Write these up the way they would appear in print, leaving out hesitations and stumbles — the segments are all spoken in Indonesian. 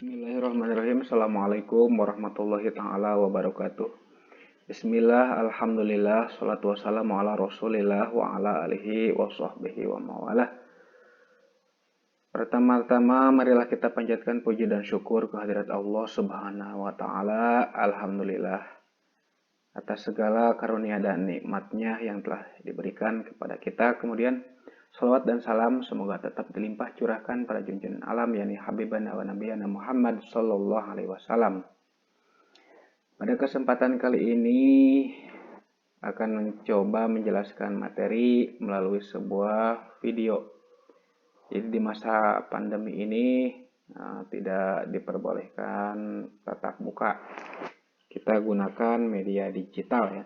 Bismillahirrahmanirrahim. Assalamualaikum warahmatullahi ta'ala wabarakatuh. Bismillah, alhamdulillah, salatu wassalamu ala rasulillah wa ala alihi wa sahbihi wa mawalah. Pertama-tama marilah kita panjatkan puji dan syukur kehadirat Allah subhanahu wa ta'ala. Alhamdulillah atas segala karunia dan nikmatnya yang telah diberikan kepada kita. Kemudian salawat dan salam semoga tetap dilimpah curahkan pada junjungan alam yakni Habibana wa Nabiyana Muhammad sallallahu alaihi wasallam. Pada kesempatan kali ini akan mencoba menjelaskan materi melalui sebuah video. Jadi di masa pandemi ini tidak diperbolehkan tatap muka. Kita gunakan media digital ya.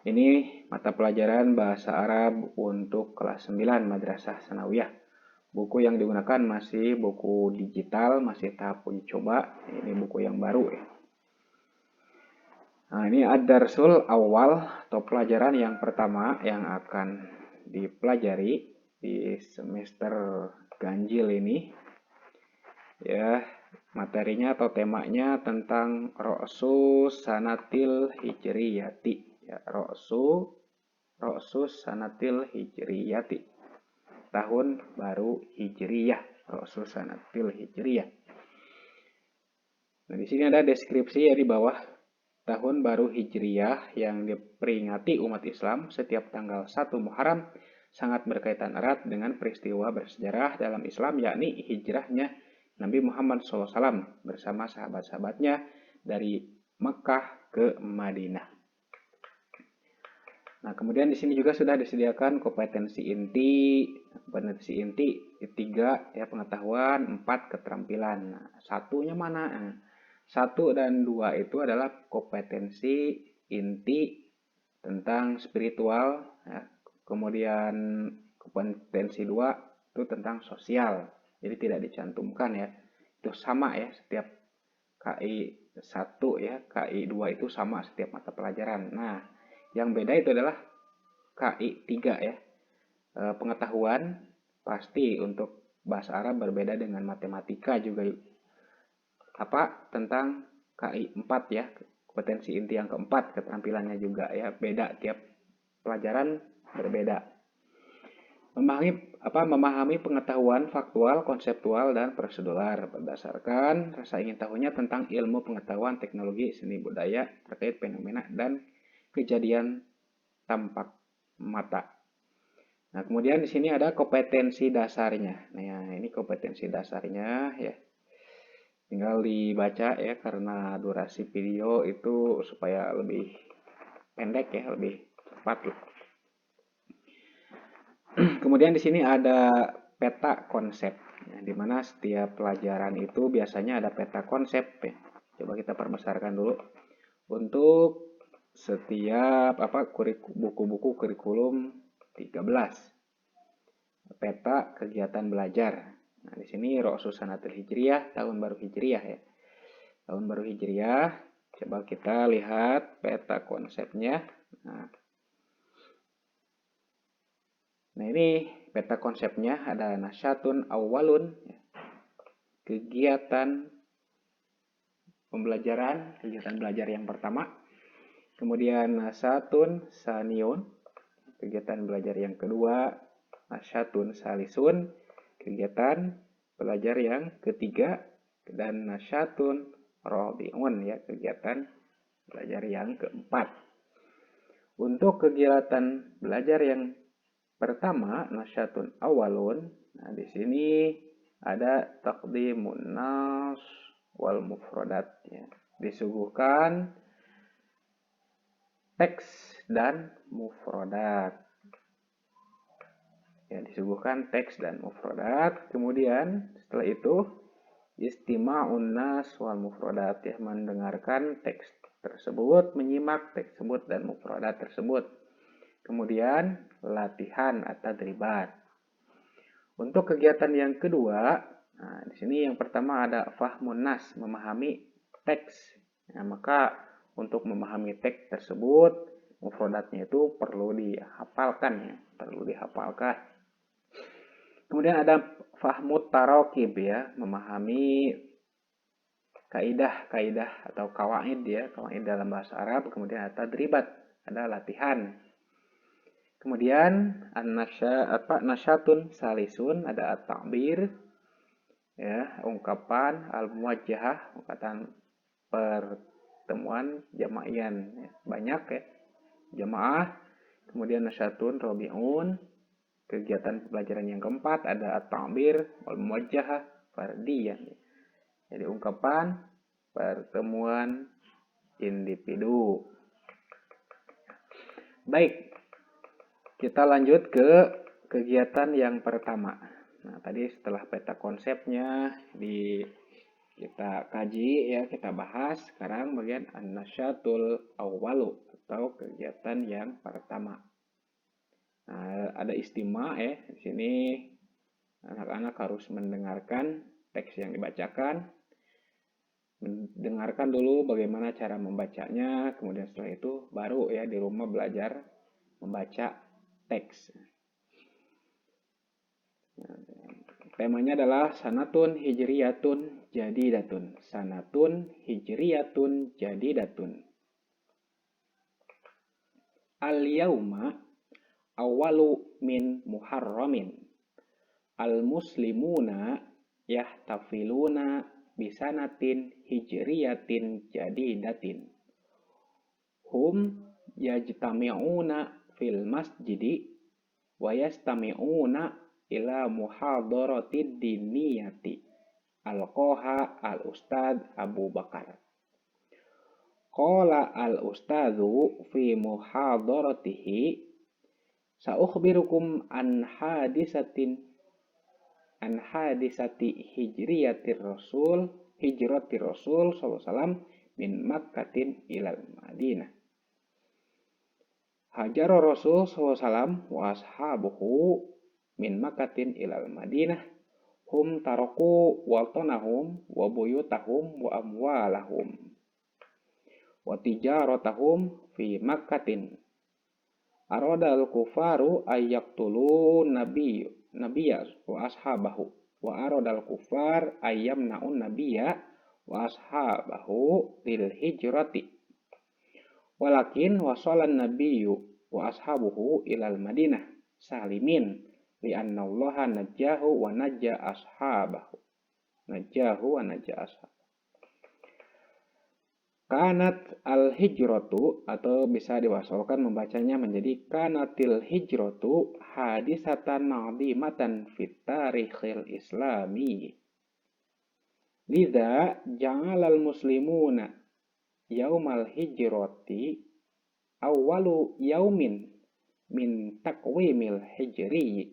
Ini mata pelajaran bahasa Arab untuk kelas 9 Madrasah Sanawiyah. Buku yang digunakan masih buku digital, masih tahap uji coba. Ini buku yang baru ya. Nah, ini ad-darsul awal atau pelajaran yang pertama yang akan dipelajari di semester ganjil ini. Ya, materinya atau temanya tentang Ra'sus Sanatil Hijriyati. Ya, Ra'sus Sanatil Hijriyati. Tahun baru Hijriyah. Ra'sus Sanatil Hijriyah. Nah, di sini ada deskripsi ya di bawah. Tahun baru Hijriyah yang diperingati umat Islam setiap tanggal 1 Muharram sangat berkaitan erat dengan peristiwa bersejarah dalam Islam yakni hijrahnya Nabi Muhammad SAW bersama sahabat-sahabatnya dari Mekah ke Madinah. Nah, kemudian di sini juga sudah disediakan kompetensi inti 3 ya pengetahuan, 4 keterampilan. Nah, satunya mana? Nah, 1 dan 2 itu adalah kompetensi inti tentang spiritual ya. Kemudian kompetensi 2 itu tentang sosial. Jadi tidak dicantumkan ya. Itu sama ya setiap KI 1 ya, KI 2 itu sama setiap mata pelajaran. Nah, yang beda itu adalah KI 3 ya. Pengetahuan pasti untuk bahasa Arab berbeda dengan matematika juga tentang KI 4 ya. Kompetensi inti yang keempat, keterampilannya juga ya beda tiap pelajaran berbeda. Memahami pengetahuan faktual, konseptual, dan prosedural berdasarkan rasa ingin tahunya tentang ilmu pengetahuan, teknologi, seni budaya terkait fenomena dan kejadian tampak mata. Nah, kemudian di sini ada kompetensi dasarnya. Nah, ini kompetensi dasarnya ya. Tinggal dibaca ya karena durasi video itu supaya lebih pendek ya, lebih cepat loh. Kemudian di sini ada peta konsep, ya, di mana setiap pelajaran itu biasanya ada peta konsep. Ya. Coba kita perbesarkan dulu. Untuk setiap buku-buku kurikulum 13. Peta kegiatan belajar. Nah, di sini Ra'sus Sanatil Hijriyah, tahun baru Hijriyah ya. Tahun baru Hijriyah. Coba kita lihat peta konsepnya. Nah, ini peta konsepnya ada nasyatun awalun, kegiatan pembelajaran, kegiatan belajar yang pertama. Kemudian nasyatun saniun, kegiatan belajar yang kedua. Nasyatun salisun, kegiatan belajar yang ketiga. Dan nasyatun rabi'un, ya, kegiatan belajar yang keempat. Untuk kegiatan belajar yang pertama, nasyatun awalun. Nah, di sini ada taqdimun nas wal mufradat ya. Disuguhkan teks dan mufradat. Ya, disuguhkan teks dan mufradat. Kemudian setelah itu istima'un nas wal mufradat ya, mendengarkan teks tersebut, menyimak teks tersebut dan mufradat tersebut. Kemudian latihan atau tadribat. Untuk kegiatan yang kedua, nah, di sini yang pertama ada fahmun nas, memahami teks. Nah, maka untuk memahami teks tersebut, mufradatnya itu perlu dihafalkan ya, perlu dihafalkan. Kemudian ada fahmut tarokib ya, memahami kaidah-kaidah atau kawaid ya, kawaid dalam bahasa Arab. Kemudian ada tadribat, ada latihan. Kemudian nasyatun salisun, ada at-ta'bir ya, ungkapan al-muwajjahah, ungkapan pertemuan jamaian ya, banyak ya, jamaah. Kemudian nasyatun rabi'un, kegiatan pelajaran yang keempat ada at-ta'bir wal muwajjahah fardiyah. Jadi ungkapan pertemuan individu. Baik, kita lanjut ke kegiatan yang pertama. Nah, tadi setelah peta konsepnya kita kaji ya, kita bahas. Sekarang bagian an-nasyatul awwalu atau kegiatan yang pertama. Nah, ada istima ya. Di sini anak-anak harus mendengarkan teks yang dibacakan. Mendengarkan dulu bagaimana cara membacanya, kemudian setelah itu baru ya di rumah belajar membaca teks. Temanya adalah sanatun hijriyatun jadidatun. Sanatun hijriyatun jadidatun. Al-yauma awalu min muharramin. Al-muslimuna yahtafiluna bisanatin hijriyatin jadidatin. Hum yajtami'una fil masjidi wa yastami'una ila muhadaratid diniyati. Alqaha al-ustad Abu Bakar. Qala al-ustadu fi muhadaratihi, sa'ukhbirukum an hadisati hijratir rasul sallallahu alaihi wasallam min Makkatin ilal Madinah. Hajara Rasul sallallahu alaihi wasallam wa ashabuhu min Makkatin ilal Madinah. Hum taraku watanahum wa buyutahum wa amwalahum wa tijaratahum fi Makkatin. Aradal kufaru ayyaktulu nabiyya wa ashabahu wa aradal kufar ayyamna'un nabiyya wa ashabahu lil hijrati. Walakin wasalan nabiyyu wa ashabuhu ilal Madinah salimin li'anna Allah najjahu wa najja ashabahu. Kanat al-hijratu, atau bisa diwasalkan membacanya menjadi kanatil hijratu hadisatan ma'dimatan fit tarikhil islami. Lidha ja'alal muslimuna yaumal hijrati awwalu yaumin min takwimil hijri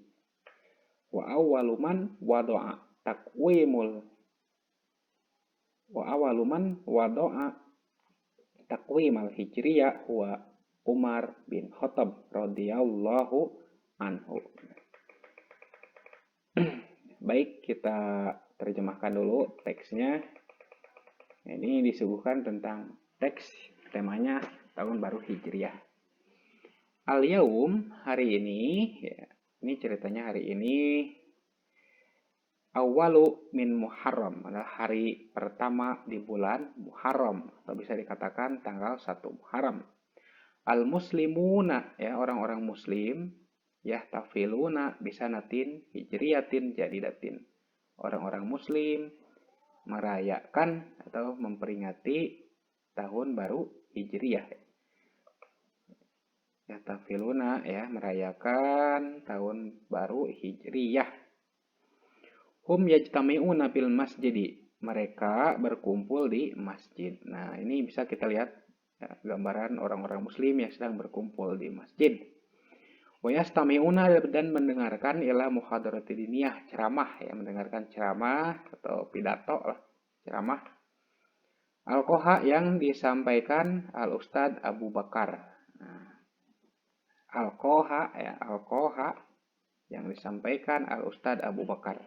wa awwalu man wada'a takwimal hijriyah huwa Umar bin Khattab radhiyallahu anhu. Baik, kita terjemahkan dulu teksnya. Ini disuguhkan tentang teks, temanya tahun baru Hijriah. Al-yaum, hari ini, ya, ini ceritanya hari ini. Awalu min Muharram, adalah hari pertama di bulan Muharram, atau bisa dikatakan tanggal 1 Muharram. Al-muslimuna, ya, orang-orang muslim, yahtafiluna bisanatin hijriyatin jadidatin. Orang-orang muslim merayakan atau memperingati tahun baru Hijriyah. Yahtafiluna, ya, merayakan tahun baru Hijriyah. Hum yajtami'una fil masjidi, mereka berkumpul di masjid. Nah, ini bisa kita lihat ya, gambaran orang-orang muslim yang sedang berkumpul di masjid. Wa yastami'una, dan mendengarkan ila muhadarati diniyah, ceramah ya, mendengarkan ceramah atau pidato lah, ceramah. Al-Qoha, yang disampaikan al-Ustad Abu Bakar. Nah, Al-Qoha, ya, Al-Qoha yang disampaikan al-Ustad Abu Bakar.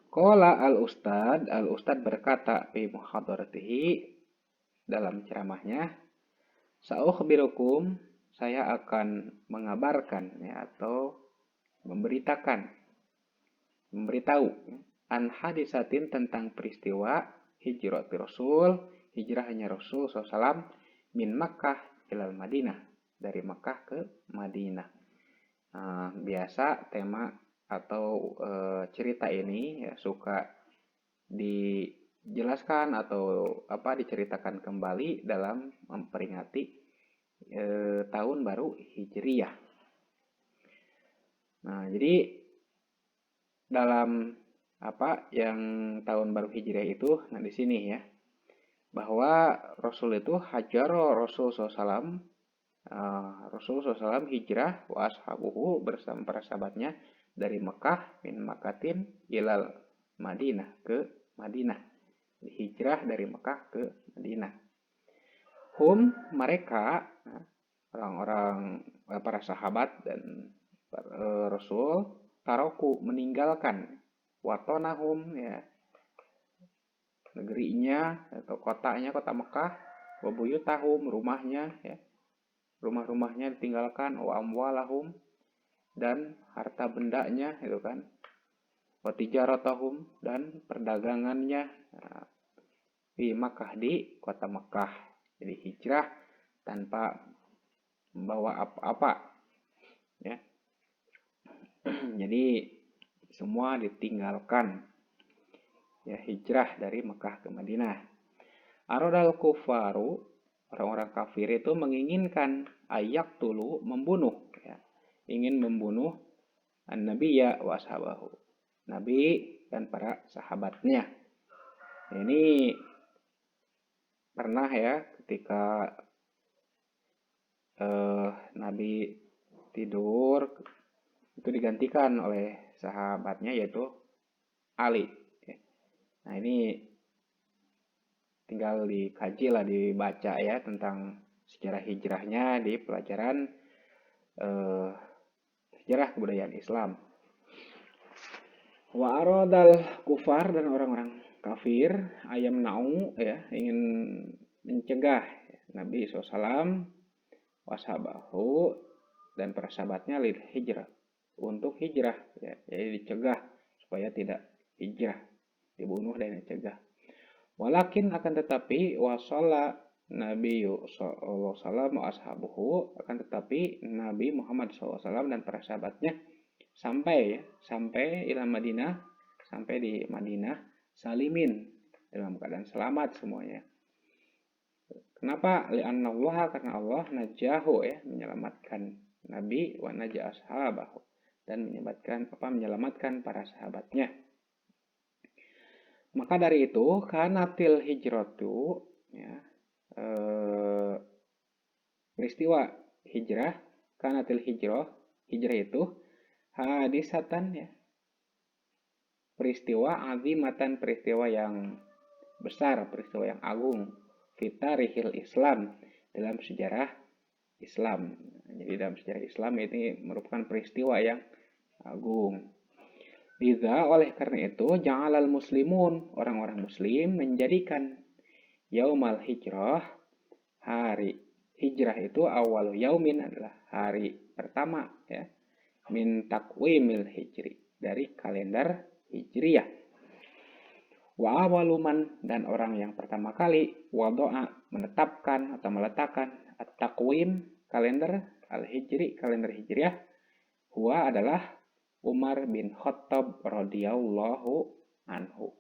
Qala al-Ustad berkata fi muhadaratihi, dalam ceramahnya, sa'ukhbirukum, saya akan mengabarkan ya, atau memberitakan memberitahu an hadisatin tentang peristiwa hijrati Rasul, hijrahnya Rasul SAW min Makkah ilal Madinah, dari Makkah ke Madinah. Biasa tema atau cerita ini ya suka dijelaskan atau diceritakan kembali dalam memperingati tahun baru Hijriyah. Nah, jadi dalam yang tahun baru Hijriah itu, nah di sini ya, bahwa Rasul itu Rasul SAW hijrah wa ashabuhu bersama para sahabatnya dari Mekah min Makatin ilal Madinah ke Madinah. Hijrah dari Mekah ke Madinah. Mereka orang-orang para sahabat dan Rasul taroku meninggalkan watonahum ya negerinya atau kotanya, kota Mekah, wabuyutahum rumahnya ya, rumah-rumahnya ditinggalkan, wa amwalahum dan harta bendanya itu kan, wa tijaratahum dan perdagangannya di Makkah, di kota Mekah. Jadi hijrah tanpa membawa apa-apa ya. Jadi semua ditinggalkan ya, hijrah dari Mekah ke Madinah. Aradal kufaru, orang-orang kafir itu menginginkan ayak tulu, membunuh ya. Ingin membunuh an-nabiyya wa ashabahu, nabi dan para sahabatnya. Ini pernah ya ketika Nabi tidur itu digantikan oleh sahabatnya yaitu Ali. Nah ini tinggal dikaji lah, dibaca ya tentang sejarah hijrahnya di pelajaran sejarah kebudayaan Islam. Wa aradal kufar, dan orang-orang kafir ayam nau ya, ingin mencegah Nabi SAW washabahu dan para sahabatnya lil hijrah, untuk hijrah ya, jadi dicegah supaya tidak hijrah, dibunuh dan dicegah. Walakin akan tetapi wasalla Nabi sallallahu alaihi wasallam ashabuhu, akan tetapi Nabi Muhammad SAW dan para sahabatnya sampai ila Madinah, sampai di Madinah salimin, dalam keadaan selamat semuanya. Kenapa? Li'annallaha, karena Allah najahu ya, menyelamatkan Nabi, wa najah ashabahu, dan menyelamatkan para sahabatnya. Maka dari itu kanatil hijratu ya, peristiwa hijrah, kanatil hijrah itu hadisatan ya, peristiwa azimatan, peristiwa yang besar, peristiwa yang agung, fitarihil Islam, dalam sejarah Islam. Jadi dalam sejarah Islam ini merupakan peristiwa yang agung. Liza, oleh karena itu, ja'alal muslimun, orang-orang muslim menjadikan yaumal hijrah, hari hijrah itu awalu yaumin, adalah hari pertama ya, min takwimil hijri, dari kalender hijriyah. Wa awaluman, dan orang yang pertama kali wadoa, menetapkan atau meletakkan at-takwim, kalender al-hijri, kalender hijriyah, huwa adalah Umar bin Khattab radhiyallahu anhu.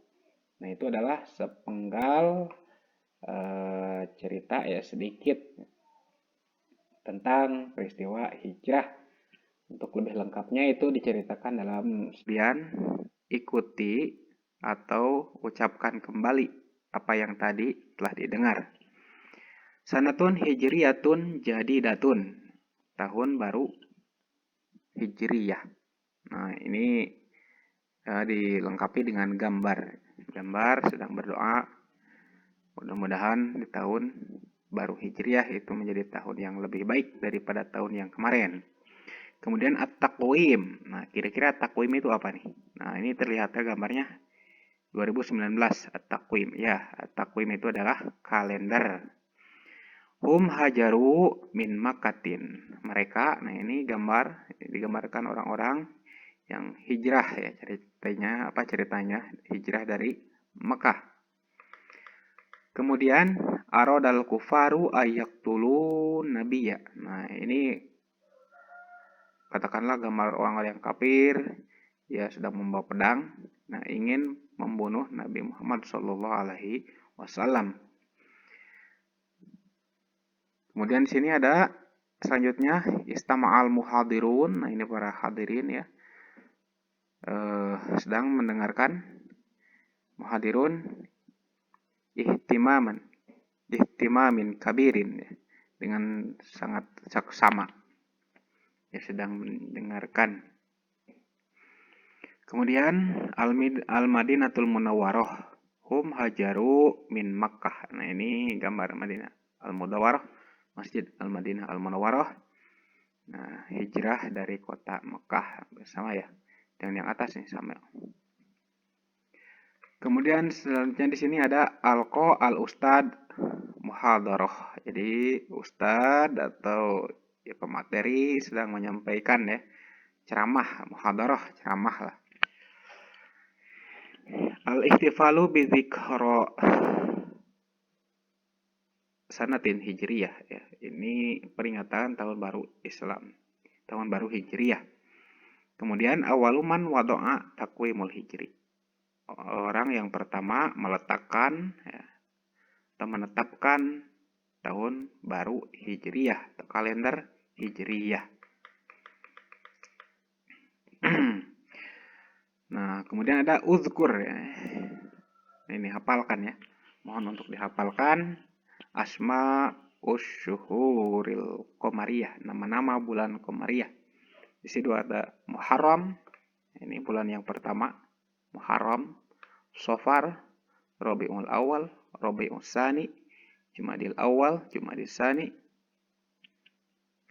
Nah itu adalah sepenggal cerita ya, sedikit tentang peristiwa hijrah. Untuk lebih lengkapnya itu diceritakan dalam sekian, ikuti atau ucapkan kembali apa yang tadi telah didengar. Sanatun hijriyatun jadidatun, tahun baru hijriyah. Nah ini dilengkapi dengan gambar sedang berdoa, mudah-mudahan di tahun baru hijriyah itu menjadi tahun yang lebih baik daripada tahun yang kemarin. Kemudian at-taqwim. Nah, kira-kira at-taqwim itu apa nih? Nah, ini terlihatnya gambarnya 2019 at-taqwim. Ya, at-taqwim itu adalah kalender. Hajaru min Makatin. Mereka, nah ini digambarkan orang-orang yang hijrah ya, ceritanya hijrah dari Mekah. Kemudian aradal kufaru ayaktulu nabiyya. Nah, ini katakanlah gambar orang yang kafir ya sedang membawa pedang, nah ingin membunuh Nabi Muhammad sallallahu alaihi wasallam. Kemudian di sini ada selanjutnya istama'al muhadirun. Nah, ini para hadirin ya. Sedang mendengarkan muhadirun ihtimamin kabirin ya, dengan sangat saksama ya, sedang mendengarkan. Kemudian al-Madinatul Munawwarah hum hajaru min Makkah. Nah, ini gambar Madinah al-Munawwarah, Masjid al-Madinah al-Munawwarah. Nah, hijrah dari kota Mekah bersama ya. Dan yang atas ini sama. Kemudian selanjutnya di sini ada alqa al-ustad muhadarah. Jadi ustad atau ya pemateri sedang menyampaikan ya ceramah, muhadarah, ceramah lah. Al-ihtifalu bi dzikra sanatin hijriyah ya. Ini peringatan tahun baru Islam, tahun baru hijriyah. Kemudian awaluman wado'a takwimul hijri. Orang yang pertama meletakkan ya, atau menetapkan tahun baru hijriyah atau kalender hijriyah. Nah, kemudian ada uzkur ya. Ini hafalkan ya. Mohon untuk dihafalkan asma usyuhuril qamariyah, nama-nama bulan qamariyah. Di situ ada Muharram, ini bulan yang pertama, Muharram, Safar, Rabiul Awal, Rabiul Tsani, Jumadil Awal, Jumadil Tsani,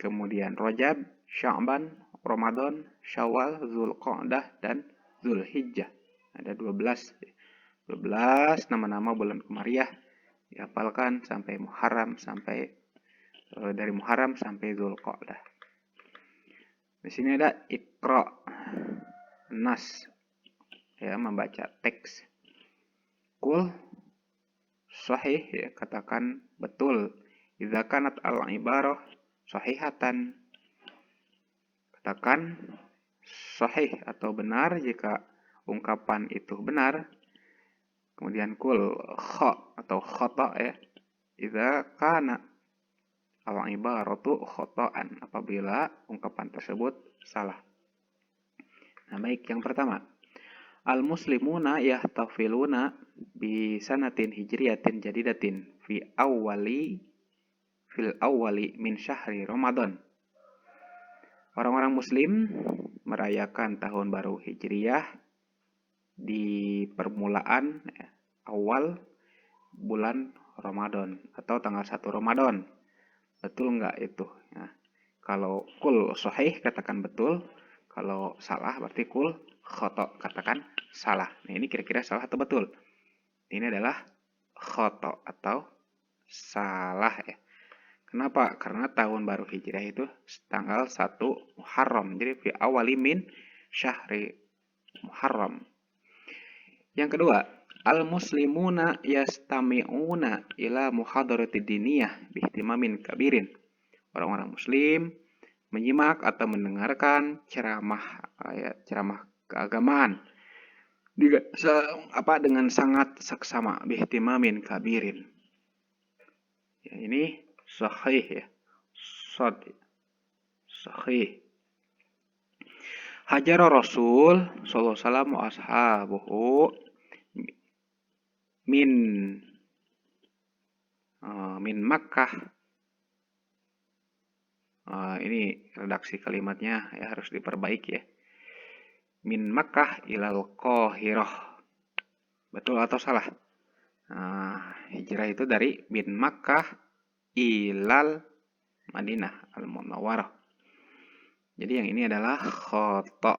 kemudian Rajab, Sya'ban, Ramadan, Syawal, Zulqa'dah, dan Zulhijjah. Ada 12 nama-nama bulan qamariyah dihafalkan sampai Muharram, dari Muharram sampai Zulqa'dah. Di sini ada Iqra, nas ya, membaca teks. Qul sahih ya, katakan betul. Idza kanat al-ibarah sahihatan, katakan sahih atau benar jika ungkapan itu benar. Kemudian kul kha atau khata ya, idza kana al-ibaratu khata'an, apabila ungkapan tersebut salah. Nah, baik, yang pertama, al-muslimuna yahtafiluna bi sanatin hijriyatin jadidatin fil awwali min syahri Ramadan. Orang-orang muslim merayakan tahun baru hijriyah di permulaan awal bulan Ramadan atau tanggal 1 Ramadan. Betul enggak itu? Nah, kalau kul sahih katakan betul, kalau salah berarti kul khata, katakan salah. Nah, ini kira-kira salah atau betul? Ini adalah khata atau salah ya. Kenapa? Karena tahun baru hijrah itu tanggal 1 Muharram. Jadi fi awali min syahri Muharram. Yang kedua, al-muslimuna yastami'una ila muhadarati diniyah bihtimamin kabirin. Orang-orang muslim menyimak atau mendengarkan ceramah keagamaan dengan sangat saksama, bihtimamin kabirin. Ya, ini sahih ya. Sahih. Hajara Rasul sallallahu alaihi wasallam wa ashabuhu min Makkah. Ini redaksi kalimatnya ya harus diperbaiki ya. Min Makkah ilal Qahirah. Betul atau salah? Hijrah itu dari min Makkah ilal Madinah al-Munawwarah. Jadi yang ini adalah khata.